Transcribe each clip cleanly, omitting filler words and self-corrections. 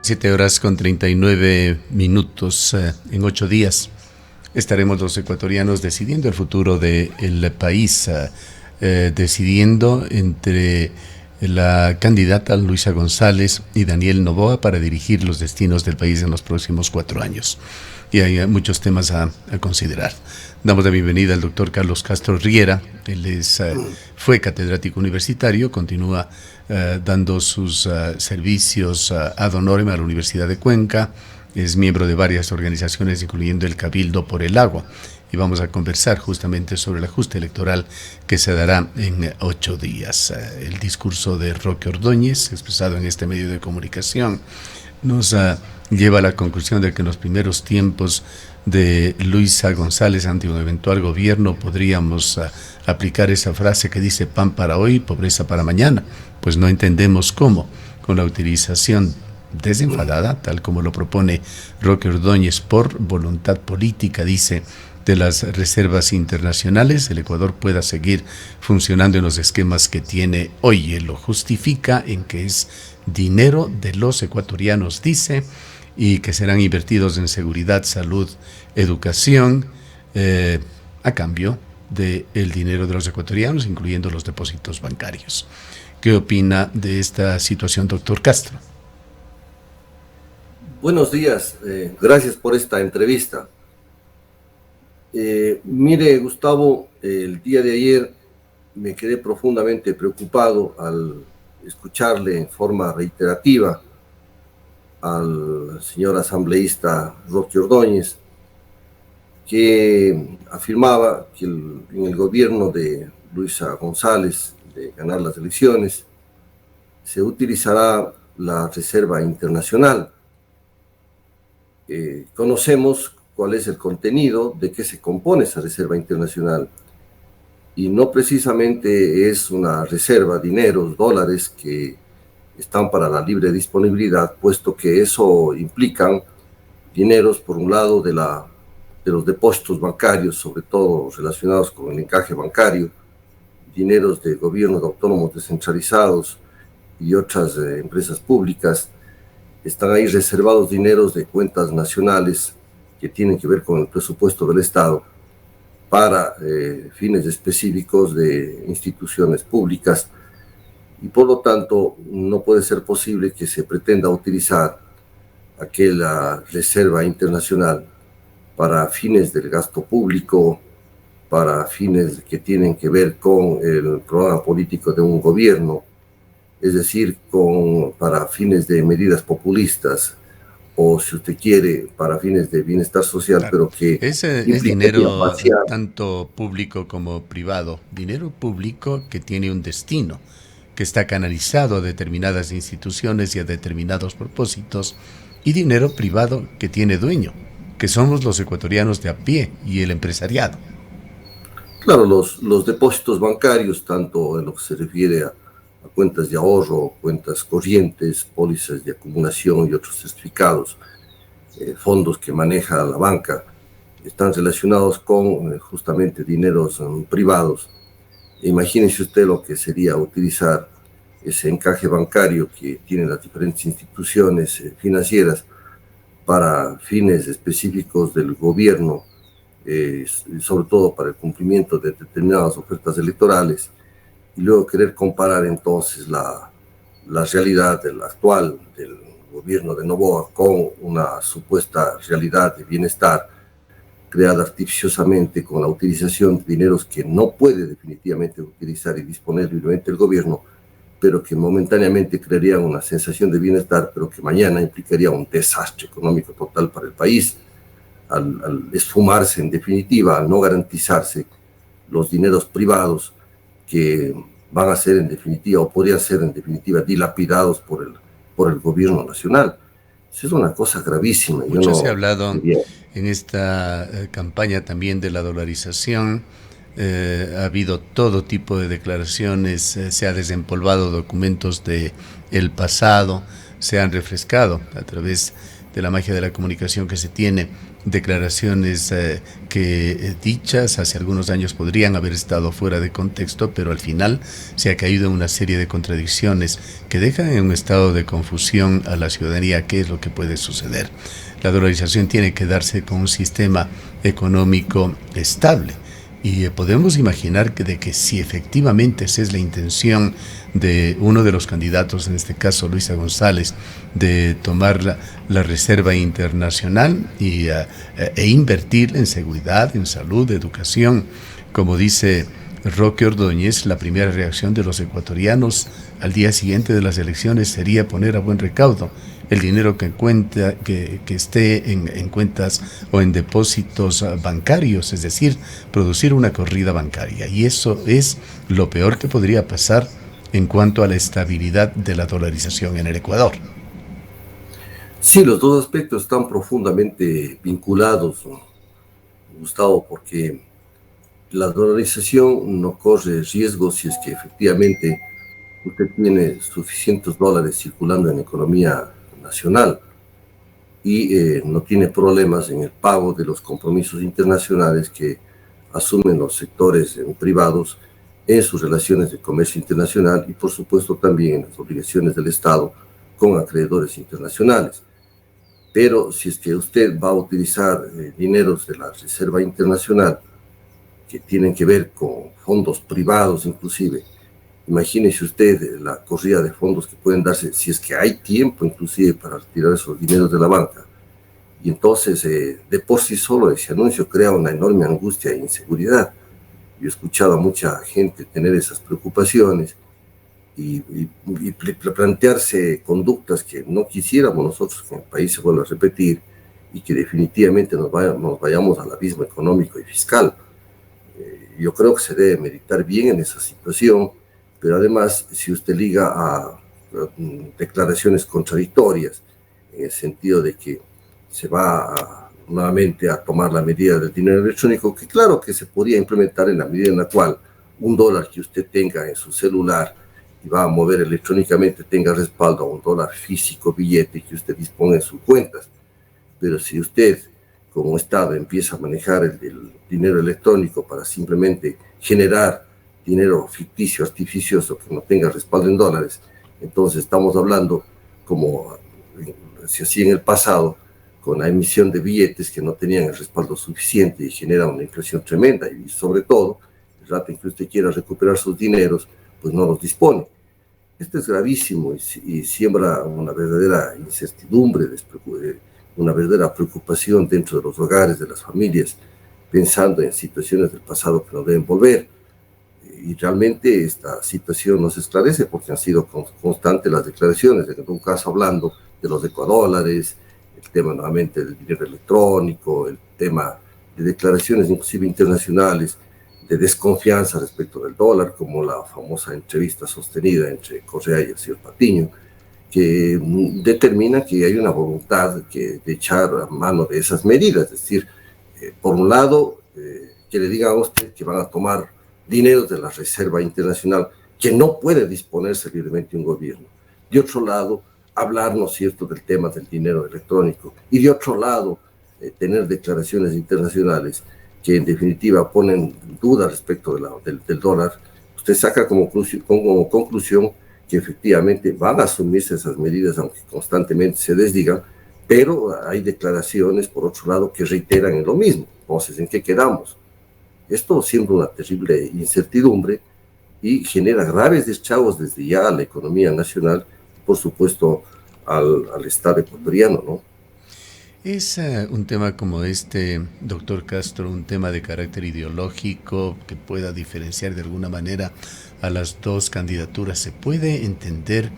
7 horas con 39 minutos. En 8 días estaremos los ecuatorianos decidiendo el futuro del país, decidiendo entre la candidata Luisa González y Daniel Noboa para dirigir los destinos del país en los próximos 4 años. Y hay muchos temas a considerar. Damos la bienvenida al doctor Carlos Castro Riera. Él fue catedrático universitario, continúa dando sus servicios ad honorem a la Universidad de Cuenca. Es miembro de varias organizaciones, incluyendo el Cabildo por el Agua. Y vamos a conversar justamente sobre el ajuste electoral que se dará en 8 días. El discurso de Roque Ordóñez, expresado en este medio de comunicación, nos lleva a la conclusión de que en los primeros tiempos de Luisa González ante un eventual gobierno podríamos aplicar esa frase que dice pan para hoy, pobreza para mañana. Pues no entendemos cómo, con la utilización desenfadada, tal como lo propone Roque Ordóñez, por voluntad política, dice, de las reservas internacionales, el Ecuador pueda seguir funcionando en los esquemas que tiene hoy. Él lo justifica en que es dinero de los ecuatorianos, dice, y que serán invertidos en seguridad, salud, educación, a cambio del dinero de los ecuatorianos, incluyendo los depósitos bancarios. ¿Qué opina de esta situación, doctor Castro? Buenos días, gracias por esta entrevista. Mire, Gustavo, el día de ayer me quedé profundamente preocupado al escucharle en forma reiterativa al señor asambleísta Roque Ordóñez, que afirmaba que en el gobierno de Luisa González, de ganar las elecciones, se utilizará la Reserva Internacional. Conocemos cuál es el contenido, de qué se compone esa Reserva Internacional, y no precisamente es una reserva, dineros, dólares que están para la libre disponibilidad, puesto que eso implican dineros, por un lado, de los depósitos bancarios, sobre todo relacionados con el encaje bancario, dineros de gobiernos autónomos descentralizados y otras empresas públicas. Están ahí reservados dineros de cuentas nacionales que tienen que ver con el presupuesto del Estado para fines específicos de instituciones públicas, y por lo tanto no puede ser posible que se pretenda utilizar aquella reserva internacional para fines del gasto público, para fines que tienen que ver con el programa político de un gobierno, es decir, para fines de medidas populistas, o si usted quiere, para fines de bienestar social, Claro. pero que Es dinero tanto público como privado, dinero público que tiene un destino, que está canalizado a determinadas instituciones y a determinados propósitos, y dinero privado que tiene dueño, que somos los ecuatorianos de a pie y el empresariado. Claro, los depósitos bancarios, tanto en lo que se refiere a cuentas de ahorro, cuentas corrientes, pólizas de acumulación y otros certificados, fondos que maneja la banca, están relacionados con justamente dineros privados. Imagínese usted lo que sería utilizar ese encaje bancario que tienen las diferentes instituciones financieras para fines específicos del gobierno, sobre todo para el cumplimiento de determinadas ofertas electorales, y luego querer comparar entonces la realidad actual del gobierno de Noboa con una supuesta realidad de bienestar creada artificiosamente con la utilización de dineros que no puede definitivamente utilizar y disponer libremente el gobierno, pero que momentáneamente crearían una sensación de bienestar, pero que mañana implicaría un desastre económico total para el país, al esfumarse en definitiva, al no garantizarse los dineros privados que van a ser en definitiva, o podrían ser en definitiva, dilapidados por el gobierno nacional. Eso es una cosa gravísima. Mucho se ha hablado en esta campaña también de la dolarización. Ha habido todo tipo de declaraciones, se ha desempolvado documentos del pasado, se han refrescado a través de la magia de la comunicación que se tiene, declaraciones que dichas hace algunos años podrían haber estado fuera de contexto, pero al final se ha caído en una serie de contradicciones que dejan en un estado de confusión a la ciudadanía qué es lo que puede suceder. La dolarización tiene que darse con un sistema económico estable. Y podemos imaginar de que si efectivamente esa es la intención de uno de los candidatos, en este caso Luisa González, de tomar la reserva internacional e invertir en seguridad, en salud, educación, como dice Roque Ordóñez, la primera reacción de los ecuatorianos al día siguiente de las elecciones sería poner a buen recaudo el dinero que esté en cuentas o en depósitos bancarios, es decir, producir una corrida bancaria. Y eso es lo peor que podría pasar en cuanto a la estabilidad de la dolarización en el Ecuador. Sí, los dos aspectos están profundamente vinculados, Gustavo, porque la dolarización no corre riesgo si es que efectivamente usted tiene suficientes dólares circulando en la economía nacional y no tiene problemas en el pago de los compromisos internacionales que asumen los sectores privados en sus relaciones de comercio internacional y por supuesto también en las obligaciones del Estado con acreedores internacionales. Pero si es que usted va a utilizar dineros de la Reserva Internacional que tienen que ver con fondos privados inclusive, imagínese usted la corrida de fondos que pueden darse si es que hay tiempo inclusive para retirar esos dineros de la banca. Y entonces, de por sí solo ese anuncio crea una enorme angustia e inseguridad. Yo he escuchado a mucha gente tener esas preocupaciones y plantearse conductas que no quisiéramos nosotros que el país se vuelva a repetir y que definitivamente nos vayamos al abismo económico y fiscal. Yo creo que se debe meditar bien en esa situación, pero además, si usted liga a declaraciones contradictorias, en el sentido de que se va nuevamente a tomar la medida del dinero electrónico, que claro que se podría implementar en la medida en la cual $1 que usted tenga en su celular y va a mover electrónicamente tenga respaldo a $1 físico, billete que usted disponga en sus cuentas. Pero si usted, como Estado, empieza a manejar el dinero electrónico para simplemente generar dinero ficticio, artificioso, que no tenga respaldo en dólares, entonces estamos hablando, como se hacía en el pasado, con la emisión de billetes que no tenían el respaldo suficiente y genera una inflación tremenda, y sobre todo, el rato en que usted quiera recuperar sus dineros, pues no los dispone. Esto es gravísimo y siembra una verdadera incertidumbre, una verdadera preocupación dentro de los hogares, de las familias, pensando en situaciones del pasado que no deben volver. Y realmente esta situación no se esclarece porque han sido constantes las declaraciones, en un caso hablando de los ecuadólares, el tema nuevamente del dinero electrónico, el tema de declaraciones inclusive internacionales de desconfianza respecto del dólar, como la famosa entrevista sostenida entre Correa y el señor Patiño, que determina que hay una voluntad de echar mano de esas medidas, es decir, por un lado, que le digan a usted que van a tomar dinero de la Reserva Internacional que no puede disponerse libremente un gobierno. De otro lado, hablar, ¿no es cierto?, del tema del dinero electrónico. Y de otro lado, tener declaraciones internacionales que en definitiva ponen dudas respecto del dólar. Usted saca como conclusión que efectivamente van a asumirse esas medidas, aunque constantemente se desdigan, pero hay declaraciones, por otro lado, que reiteran en lo mismo. Entonces, ¿en qué quedamos? Esto siembra una terrible incertidumbre y genera graves destragos desde ya a la economía nacional, por supuesto al Estado ecuatoriano, ¿no? ¿Es un tema como este, doctor Castro, un tema de carácter ideológico que pueda diferenciar de alguna manera a las dos candidaturas? ¿Se puede entender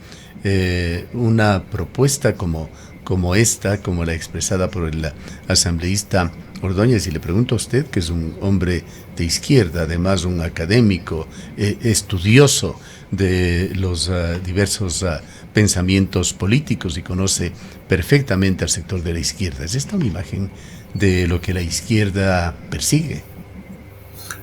una propuesta como esta, como la expresada por el asambleísta Ordóñez? Y le pregunto a usted, que es un hombre de izquierda, además un académico, estudioso de los diversos pensamientos políticos y conoce perfectamente al sector de la izquierda. ¿Es esta una imagen de lo que la izquierda persigue?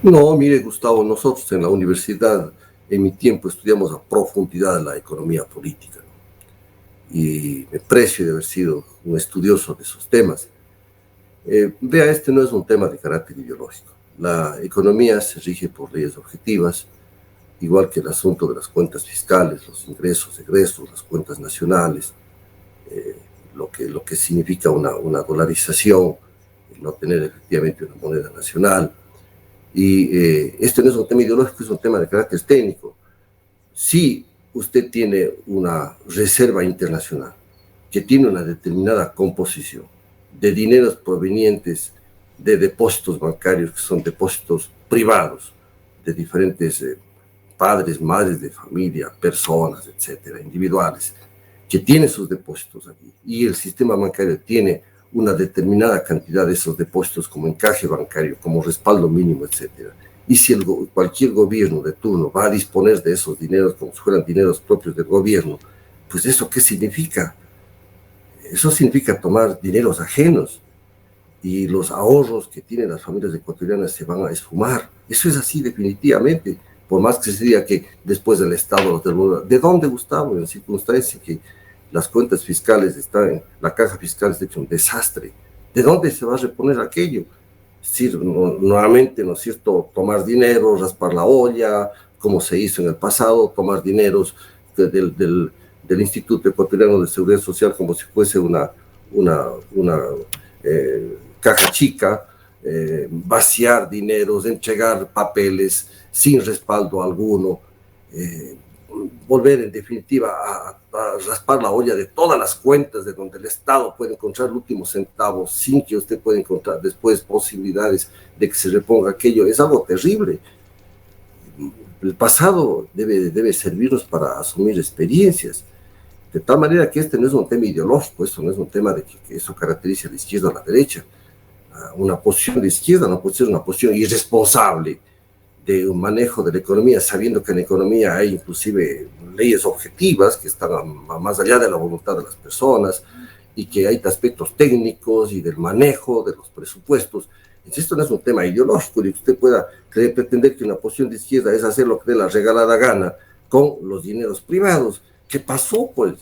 No, mire, Gustavo, nosotros en la universidad, en mi tiempo, estudiamos a profundidad la economía política, ¿no? y me precio de haber sido un estudioso de esos temas. Vea, este no es un tema de carácter ideológico. La economía se rige por leyes objetivas, igual que el asunto de las cuentas fiscales, los ingresos, egresos, las cuentas nacionales, lo que significa una dolarización, no tener efectivamente una moneda nacional. Y este no es un tema ideológico, es un tema de carácter técnico. Si usted tiene una reserva internacional que tiene una determinada composición de dineros provenientes de depósitos bancarios, que son depósitos privados, de diferentes padres, madres de familia, personas, etcétera, individuales, que tienen sus depósitos aquí, y el sistema bancario tiene una determinada cantidad de esos depósitos como encaje bancario, como respaldo mínimo, etcétera. Y si cualquier gobierno de turno va a disponer de esos dineros como si fueran dineros propios del gobierno, pues ¿eso qué significa? Eso significa tomar dineros ajenos, y los ahorros que tienen las familias ecuatorianas se van a esfumar. Eso es así definitivamente, por más que se diga que después del Estado, ¿de dónde, Gustavo? En la circunstancia que las cuentas fiscales están, la caja fiscal es de hecho un desastre. ¿De dónde se va a reponer aquello? Es decir, nuevamente, ¿no es cierto?, tomar dinero, raspar la olla, como se hizo en el pasado, tomar dineros del Instituto Ecuatoriano de Seguridad Social como si fuese una caja chica, vaciar dineros, entregar papeles sin respaldo alguno, volver en definitiva a raspar la olla de todas las cuentas de donde el Estado puede encontrar el último centavo sin que usted pueda encontrar después posibilidades de que se reponga aquello. Es algo terrible. El pasado debe servirnos para asumir experiencias, de tal manera que este no es un tema ideológico, esto no es un tema de que eso caracterice a la izquierda o a la derecha. Una posición de izquierda no puede ser una posición irresponsable de un manejo de la economía, sabiendo que en la economía hay inclusive leyes objetivas que están más allá de la voluntad de las personas, y que hay aspectos técnicos y del manejo de los presupuestos. Entonces, esto no es un tema ideológico de que usted pueda pretender que una posición de izquierda es hacer lo que dé la regalada gana con los dineros privados. ¿Qué pasó? Pues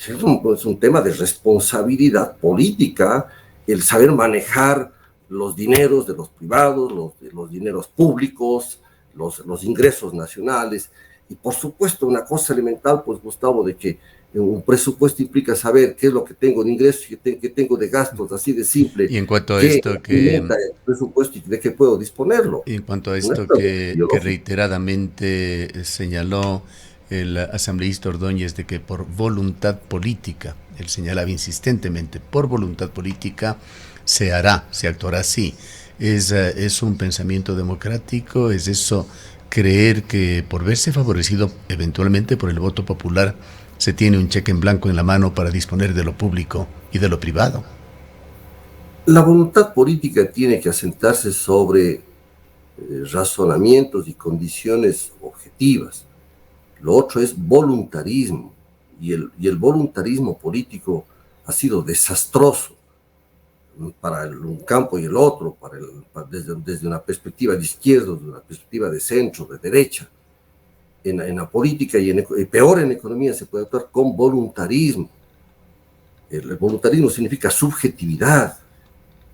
es un tema de responsabilidad política, el saber manejar los dineros de los privados, los dineros públicos, los ingresos nacionales. Y por supuesto, una cosa elemental, pues, Gustavo, de que un presupuesto implica saber qué es lo que tengo de ingresos y qué tengo de gastos, así de simple. Y en cuanto a esto que el presupuesto y de qué puedo disponerlo. Y en cuanto a esto que reiteradamente señaló el asambleísta Ordóñez, de que por voluntad política, él señalaba insistentemente, por voluntad política se actuará así. Es un pensamiento democrático, es eso, creer que por verse favorecido eventualmente por el voto popular se tiene un cheque en blanco en la mano para disponer de lo público y de lo privado. La voluntad política tiene que asentarse sobre razonamientos y condiciones objetivas. Lo otro es voluntarismo, y el voluntarismo político ha sido desastroso para un campo y el otro, desde una perspectiva de izquierda, desde una perspectiva de centro, de derecha. En la política y peor en economía se puede actuar con voluntarismo. El voluntarismo significa subjetividad,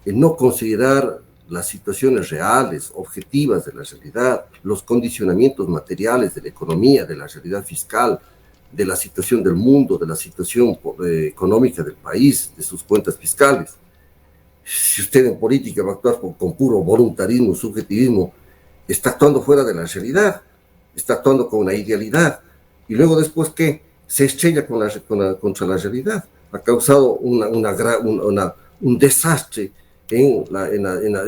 el no considerar las situaciones reales, objetivas de la realidad, los condicionamientos materiales de la economía, de la realidad fiscal, de la situación del mundo, de la situación económica del país, de sus cuentas fiscales. Si usted en política va a actuar con puro voluntarismo, subjetivismo, está actuando fuera de la realidad, está actuando con una idealidad, y luego después, ¿qué? Se estrella contra la realidad. Ha causado un desastre en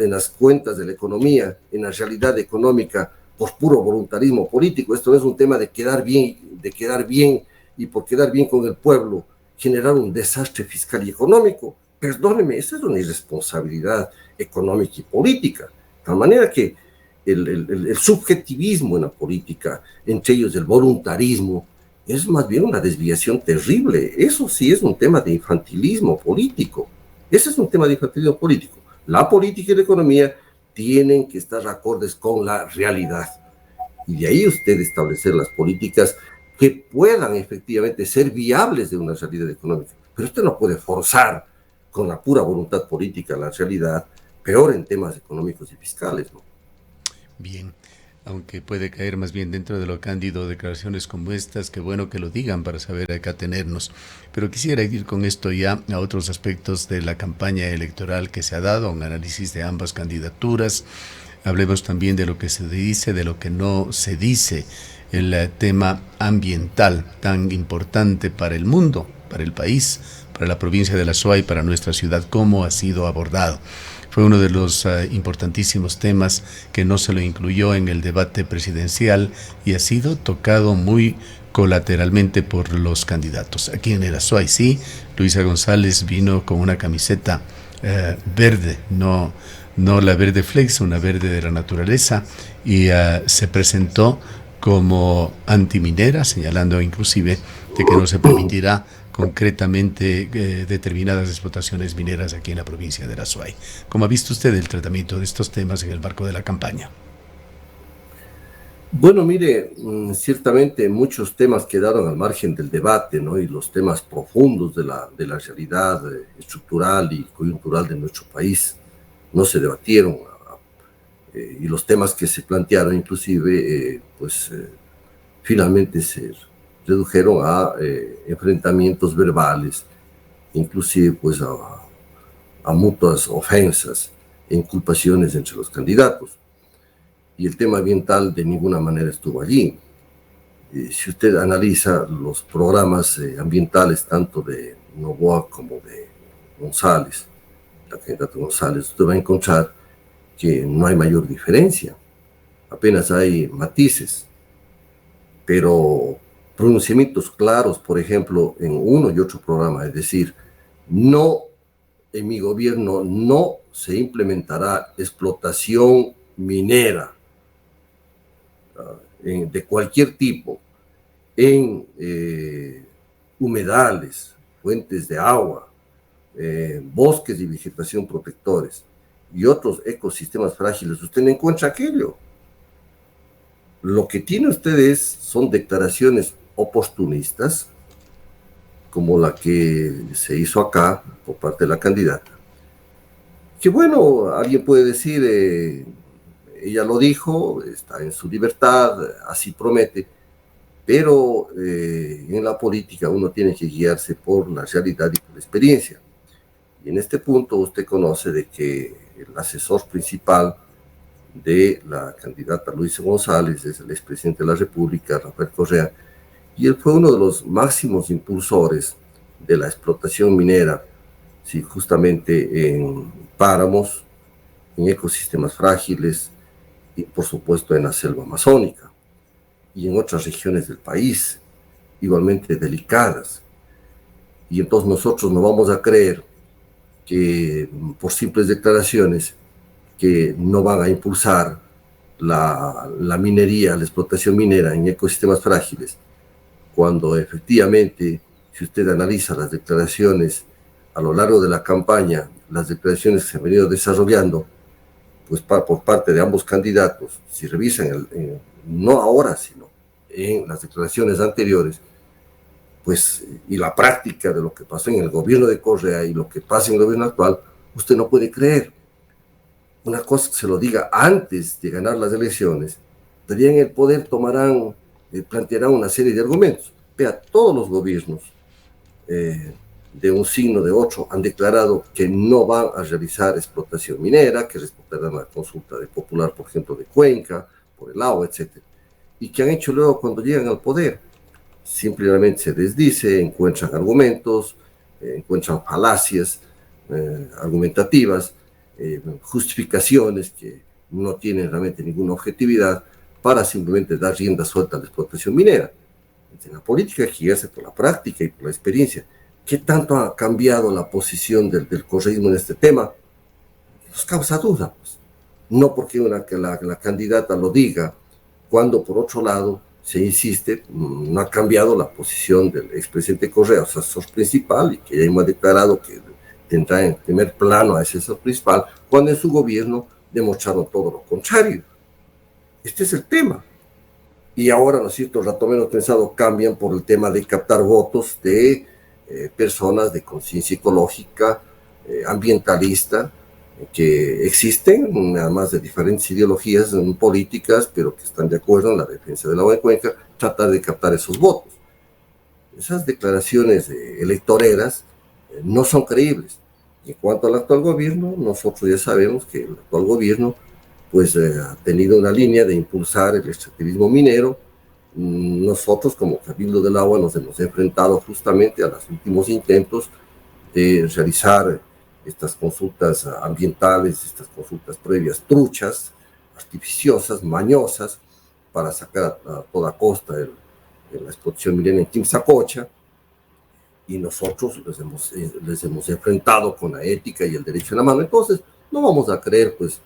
las cuentas de la economía, en la realidad económica, por puro voluntarismo político. Esto no es un tema de quedar bien y por quedar bien con el pueblo generar un desastre fiscal y económico. Perdóneme, esa es una irresponsabilidad económica y política. De tal manera que el subjetivismo en la política, entre ellos el voluntarismo, es más bien una desviación terrible. Eso sí es un tema de infantilismo político. Ese es un tema de infantilismo político. La política y la economía tienen que estar acordes con la realidad. Y de ahí usted establecer las políticas que puedan efectivamente ser viables de una realidad económica. Pero usted no puede forzar con la pura voluntad política la realidad, peor en temas económicos y fiscales, ¿no? Bien, aunque puede caer más bien dentro de lo cándido declaraciones como estas, qué bueno que lo digan para saber a qué atenernos. Pero quisiera ir con esto ya a otros aspectos de la campaña electoral que se ha dado, un análisis de ambas candidaturas. Hablemos también de lo que se dice, de lo que no se dice, el tema ambiental tan importante para el mundo, para el país, para la provincia de La Suay, para nuestra ciudad, cómo ha sido abordado. Fue uno de los importantísimos temas que no se lo incluyó en el debate presidencial y ha sido tocado muy colateralmente por los candidatos. Aquí en el Azuay, sí, Luisa González vino con una camiseta verde, no la verde flex, una verde de la naturaleza, y se presentó como antiminera, señalando inclusive de que no se permitirá concretamente determinadas explotaciones mineras aquí en la provincia de La Suay. ¿Cómo ha visto usted el tratamiento de estos temas en el marco de la campaña? Bueno, mire, ciertamente muchos temas quedaron al margen del debate, ¿no? Y los temas profundos de la realidad estructural y coyuntural de nuestro país no se debatieron. Y los temas que se plantearon, inclusive, finalmente se redujeron a enfrentamientos verbales, inclusive pues a mutuas ofensas e inculpaciones entre los candidatos. Y el tema ambiental de ninguna manera estuvo allí. Si usted analiza los programas ambientales, tanto de Noboa como de González, la candidata González, usted va a encontrar que no hay mayor diferencia, apenas hay matices, pero pronunciamientos claros, por ejemplo, en uno y otro programa, es decir, no, en mi gobierno no se implementará explotación minera de cualquier tipo en humedales, fuentes de agua, bosques y vegetación protectores y otros ecosistemas frágiles. Usted no encuentra aquello. Lo que tiene ustedes son declaraciones oportunistas, como la que se hizo acá por parte de la candidata. Que bueno, alguien puede decir, ella lo dijo, está en su libertad, así promete, pero en la política uno tiene que guiarse por la realidad y por la experiencia. Y en este punto usted conoce de que el asesor principal de la candidata Luisa González es el expresidente de la República, Rafael Correa, y él fue uno de los máximos impulsores de la explotación minera, sí, justamente en páramos, en ecosistemas frágiles y por supuesto en la selva amazónica y en otras regiones del país, igualmente delicadas. Y entonces nosotros no vamos a creer que por simples declaraciones que no van a impulsar la minería, la explotación minera en ecosistemas frágiles, cuando efectivamente, si usted analiza las declaraciones a lo largo de la campaña, las declaraciones que se han venido desarrollando, pues por parte de ambos candidatos, si revisan, no ahora, sino en las declaraciones anteriores, pues, y la práctica de lo que pasó en el gobierno de Correa y lo que pasa en el gobierno actual, usted no puede creer. Una cosa que se lo diga antes de ganar las elecciones, estarían en el poder, plantearán una serie de argumentos. Vea, todos los gobiernos de un signo de otro han declarado que no van a realizar explotación minera, que respetarán la consulta de popular, por ejemplo, de Cuenca, por el agua, etc. ¿Y qué han hecho luego cuando llegan al poder? Simplemente se desdice, encuentran argumentos, encuentran falacias argumentativas, justificaciones que no tienen realmente ninguna objetividad para simplemente dar rienda suelta a la explotación minera. En la política hay que guiarse por la práctica y por la experiencia. ¿Qué tanto ha cambiado la posición del correísmo en este tema? Nos causa duda, pues. No porque la candidata lo diga, cuando por otro lado se insiste, no ha cambiado la posición del expresidente Correa, asesor principal, y que ya hemos declarado que tendrá en primer plano a ese asesor principal, cuando en su gobierno demostraron todo lo contrario. Este es el tema. y ahora, ¿no es cierto?, rato menos pensado, cambian por el tema de captar votos de personas de conciencia ecológica, ambientalista, que existen, además de diferentes ideologías políticas, pero que están de acuerdo en la defensa del agua de Cuenca, tratar de captar esos votos. Esas declaraciones electoreras no son creíbles. En cuanto al actual gobierno, nosotros ya sabemos que el actual gobierno pues ha tenido una línea de impulsar el extractivismo minero. Nosotros como Cabildo del Agua nos hemos enfrentado justamente a los últimos intentos de realizar estas consultas ambientales, estas consultas previas truchas, artificiosas, mañosas, para sacar a toda costa la explotación minera en Quimsacocha, y nosotros les hemos enfrentado con la ética y el derecho en la mano. Entonces, no vamos a creer, pues,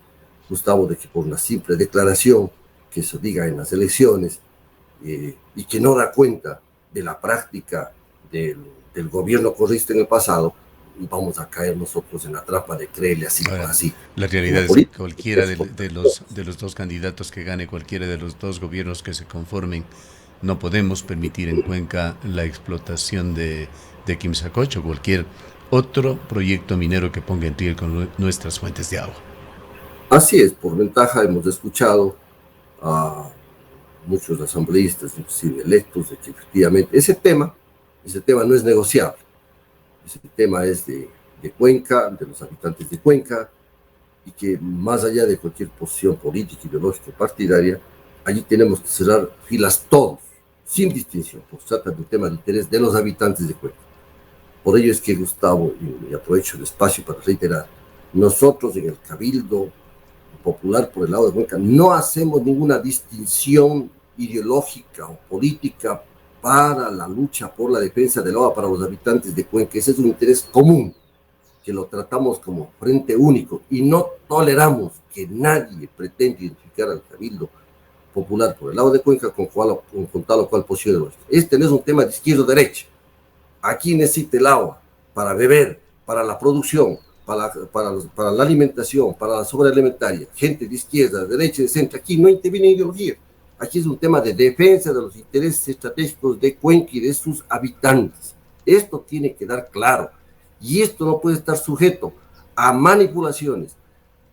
Gustavo, de que por una simple declaración que se diga en las elecciones y que no da cuenta de la práctica del gobierno correísta en el pasado, vamos a caer nosotros en la trampa de creerle así por así. La realidad es que cualquiera de los dos candidatos que gane, cualquiera de los dos gobiernos que se conformen, no podemos permitir en Cuenca la explotación de Quimsacocha o cualquier otro proyecto minero que ponga en riesgo nuestras fuentes de agua. Así es, por ventaja hemos escuchado a muchos asambleístas, inclusive electos, de que efectivamente ese tema no es negociable. Ese tema es de Cuenca, de los habitantes de Cuenca, y que más allá de cualquier posición política, ideológica, partidaria, allí tenemos que cerrar filas todos, sin distinción, porque se trata de un tema de interés de los habitantes de Cuenca. Por ello es que, Gustavo, y aprovecho el espacio para reiterar, nosotros en el Cabildo Popular por el Agua de Cuenca no hacemos ninguna distinción ideológica o política para la lucha por la defensa del agua para los habitantes de Cuenca. Ese es un interés común, que lo tratamos como frente único, y no toleramos que nadie pretenda identificar al Cabildo Popular por el Agua de Cuenca con tal o cual posición ideológica. Este no es un tema de izquierda o derecha. Aquí necesita el agua para beber, para la producción, para la alimentación, para la sobrealimentaria. Gente de izquierda, de derecha, de centro, aquí no interviene ideología. Aquí es un tema de defensa de los intereses estratégicos de Cuenca y de sus habitantes. Esto tiene que dar claro. Y esto no puede estar sujeto a manipulaciones,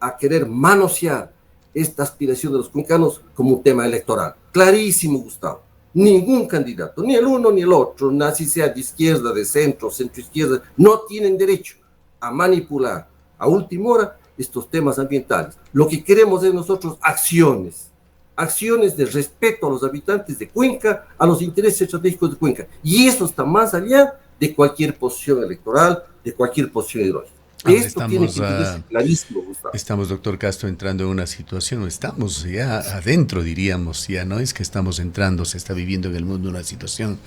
a querer manosear esta aspiración de los cuencanos como un tema electoral. Clarísimo, Gustavo. Ningún candidato, ni el uno ni el otro, así sea de izquierda, de centro, centro-izquierda, no tienen derecho a manipular a última hora estos temas ambientales. Lo que queremos es nosotros acciones de respeto a los habitantes de Cuenca, a los intereses estratégicos de Cuenca. Y eso está más allá de cualquier posición electoral, de cualquier posición ideológica. Esto tiene que ser clarísimo, Gustavo. Estamos, doctor Castro, entrando en una situación, estamos ya adentro, diríamos, ya no es que estamos entrando, se está viviendo en el mundo una situación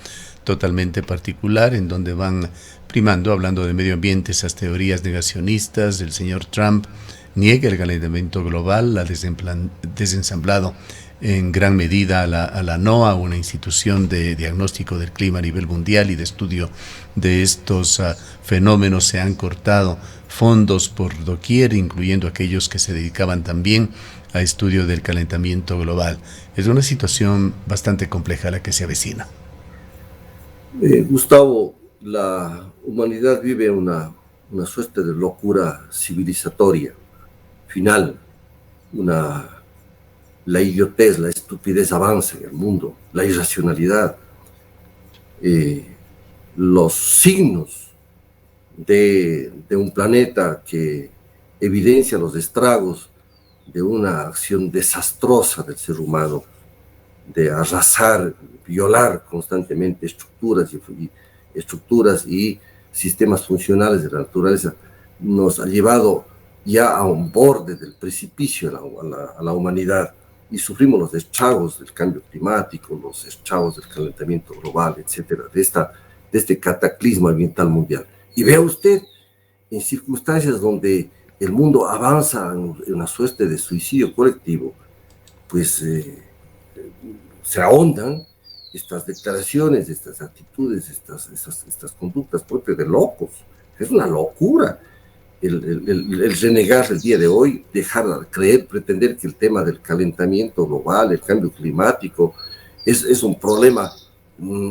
totalmente particular en donde van primando, hablando de medio ambiente, esas teorías negacionistas. El señor Trump niega el calentamiento global, ha desensamblado en gran medida a la NOAA, una institución de diagnóstico del clima a nivel mundial y de estudio de estos fenómenos. Se han cortado fondos por doquier, incluyendo aquellos que se dedicaban también a estudio del calentamiento global. Es una situación bastante compleja la que se avecina. Gustavo, la humanidad vive una suerte de locura civilizatoria final, la idiotez, la estupidez avanza en el mundo, la irracionalidad, los signos de un planeta que evidencia los estragos de una acción desastrosa del ser humano, de arrasar, violar constantemente estructuras y sistemas funcionales de la naturaleza, nos ha llevado ya a un borde del precipicio a la humanidad, y sufrimos los estragos del cambio climático, los estragos del calentamiento global, etcétera, de este cataclismo ambiental mundial. Y vea usted, en circunstancias donde el mundo avanza en una suerte de suicidio colectivo, pues se ahondan estas declaraciones, estas actitudes, estas conductas propias de locos. Es una locura el renegar el día de hoy, dejar de creer, pretender que el tema del calentamiento global, el cambio climático, Es un problema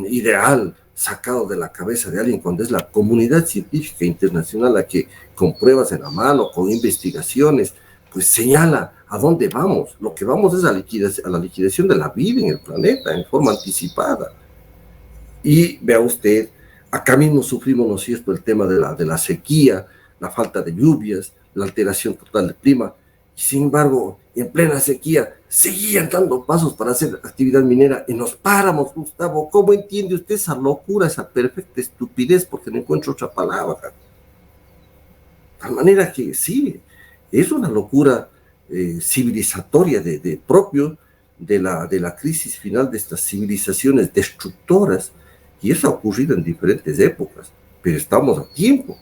ideal sacado de la cabeza de alguien cuando es la comunidad científica internacional la que con pruebas en la mano, con investigaciones, pues señala a dónde vamos. Lo que vamos es a la liquidación de la vida en el planeta en forma anticipada. Y vea usted, acá mismo sufrimos, ¿no es cierto?, el tema de la sequía, la falta de lluvias, la alteración total del clima. Y sin embargo, en plena sequía, seguían dando pasos para hacer actividad minera en los páramos, Gustavo. ¿Cómo entiende usted esa locura, esa perfecta estupidez? Porque no encuentro otra palabra. De tal manera que sí, es una locura civilizatoria propio de la crisis final de estas civilizaciones destructoras, y eso ha ocurrido en diferentes épocas, pero estamos a tiempo.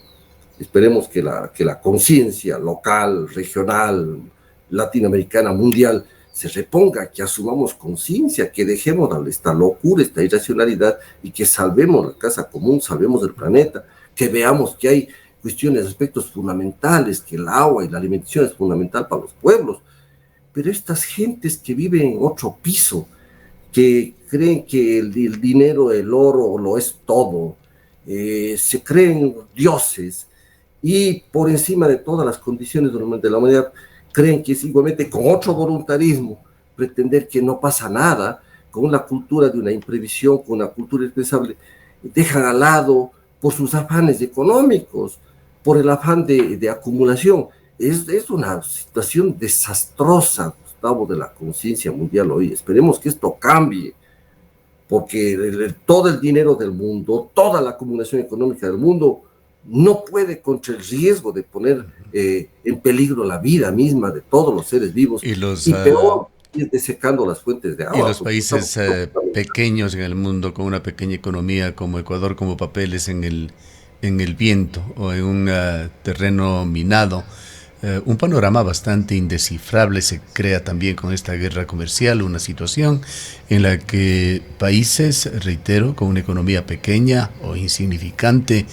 Esperemos que la conciencia local, regional, latinoamericana, mundial, se reponga, que asumamos conciencia, que dejemos esta locura, esta irracionalidad, y que salvemos la casa común, salvemos el planeta, que veamos que hay cuestiones, aspectos fundamentales, que el agua y la alimentación es fundamental para los pueblos. Pero estas gentes que viven en otro piso, que creen que el dinero, el oro, lo es todo, se creen dioses, y por encima de todas las condiciones de la humanidad, creen que es igualmente con otro voluntarismo pretender que no pasa nada, con una cultura de una imprevisión, con una cultura irresponsable, dejan al lado por sus afanes económicos, por el afán de acumulación. Es una situación desastrosa, Gustavo, de la conciencia mundial hoy. Esperemos que esto cambie, porque todo el dinero del mundo, toda la acumulación económica del mundo, no puede contra el riesgo de poner en peligro la vida misma de todos los seres vivos, y peor, ir desecando las fuentes de agua. Y los países pequeños en el mundo, con una pequeña economía como Ecuador, como papeles en el viento o en un terreno minado. Un panorama bastante indescifrable se crea también con esta guerra comercial, una situación en la que países, reitero, con una economía pequeña o insignificante,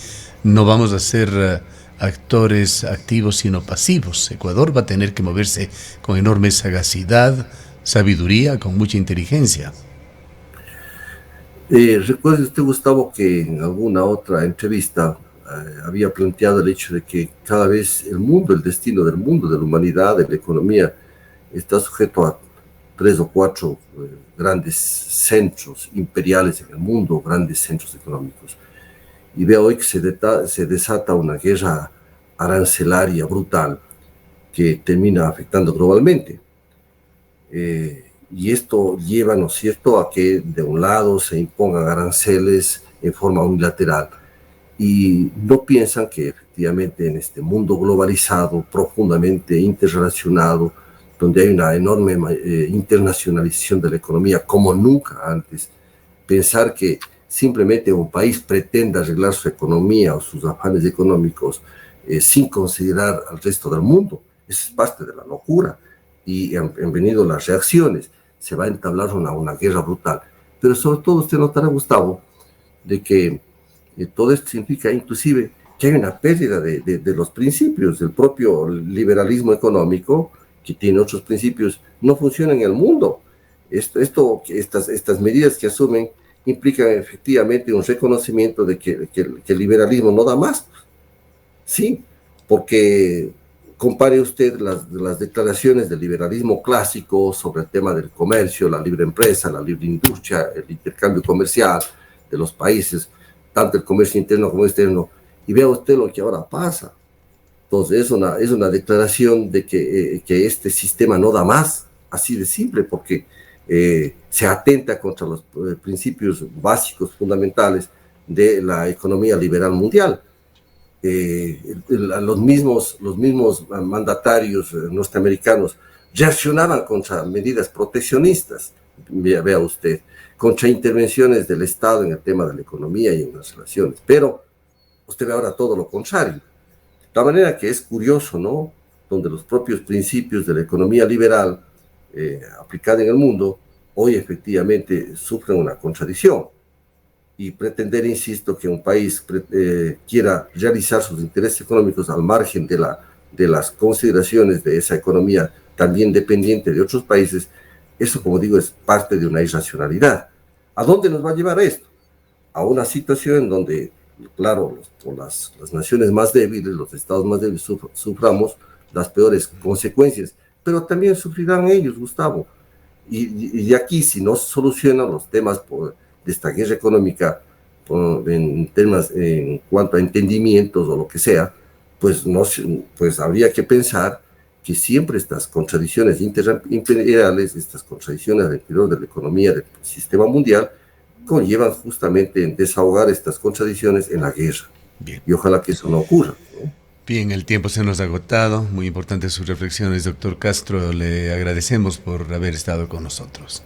no vamos a ser actores activos sino pasivos. Ecuador va a tener que moverse con enorme sagacidad, sabiduría, con mucha inteligencia. Recuerde usted, Gustavo, que en alguna otra entrevista había planteado el hecho de que cada vez el mundo, el destino del mundo, de la humanidad, de la economía, está sujeto a 3 o 4 grandes centros imperiales en el mundo, grandes centros económicos. Y veo hoy que se desata una guerra arancelaria brutal que termina afectando globalmente. Y esto lleva, ¿no es cierto?, a que de un lado se impongan aranceles en forma unilateral, y no piensan que efectivamente en este mundo globalizado, profundamente interrelacionado, donde hay una enorme internacionalización de la economía como nunca antes, pensar que simplemente un país pretenda arreglar su economía o sus afanes económicos sin considerar al resto del mundo, eso es parte de la locura, y han venido las reacciones. Se va a entablar una guerra brutal. Pero sobre todo usted notará, Gustavo, de que todo esto significa inclusive que hay una pérdida de los principios. El propio liberalismo económico, que tiene otros principios, no funciona en el mundo. Estas medidas que asumen implican efectivamente un reconocimiento de que el liberalismo no da más. Sí, porque compare usted las declaraciones del liberalismo clásico sobre el tema del comercio, la libre empresa, la libre industria, el intercambio comercial de los países, tanto el comercio interno como externo, y vea usted lo que ahora pasa. Entonces es una declaración de que este sistema no da más, así de simple, porque se atenta contra los principios básicos, fundamentales de la economía liberal mundial. Los mismos mandatarios norteamericanos reaccionaban contra medidas proteccionistas, vea usted, contra intervenciones del Estado en el tema de la economía y en las relaciones, pero usted ve ahora todo lo contrario. De tal manera que es curioso, ¿no?, donde los propios principios de la economía liberal aplicada en el mundo hoy efectivamente sufren una contradicción. Y pretender, insisto, que un país quiera realizar sus intereses económicos al margen de las consideraciones de esa economía también dependiente de otros países, Eso, como digo, es parte de una irracionalidad. ¿A dónde nos va a llevar esto? A una situación en donde, claro, las naciones más débiles, los estados más débiles, suframos las peores consecuencias, pero también sufrirán ellos, Gustavo. Y aquí, si no se solucionan los temas de esta guerra económica, en cuanto a entendimientos o lo que sea, pues, pues habría que pensar que siempre estas contradicciones imperiales, estas contradicciones al interior de la economía del sistema mundial, conllevan justamente en desahogar estas contradicciones en la guerra. Bien. Y ojalá que eso no ocurra, ¿no? Bien, el tiempo se nos ha agotado. Muy importantes sus reflexiones, doctor Castro. Le agradecemos por haber estado con nosotros.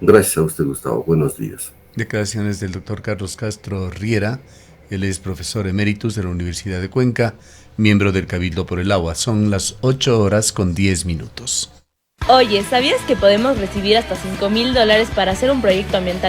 Gracias a usted, Gustavo. Buenos días. Declaraciones del doctor Carlos Castro Riera. Él es profesor eméritus de la Universidad de Cuenca, miembro del Cabildo por el Agua. Son las 8:10. Oye, ¿sabías que podemos recibir hasta $5,000 para hacer un proyecto ambiental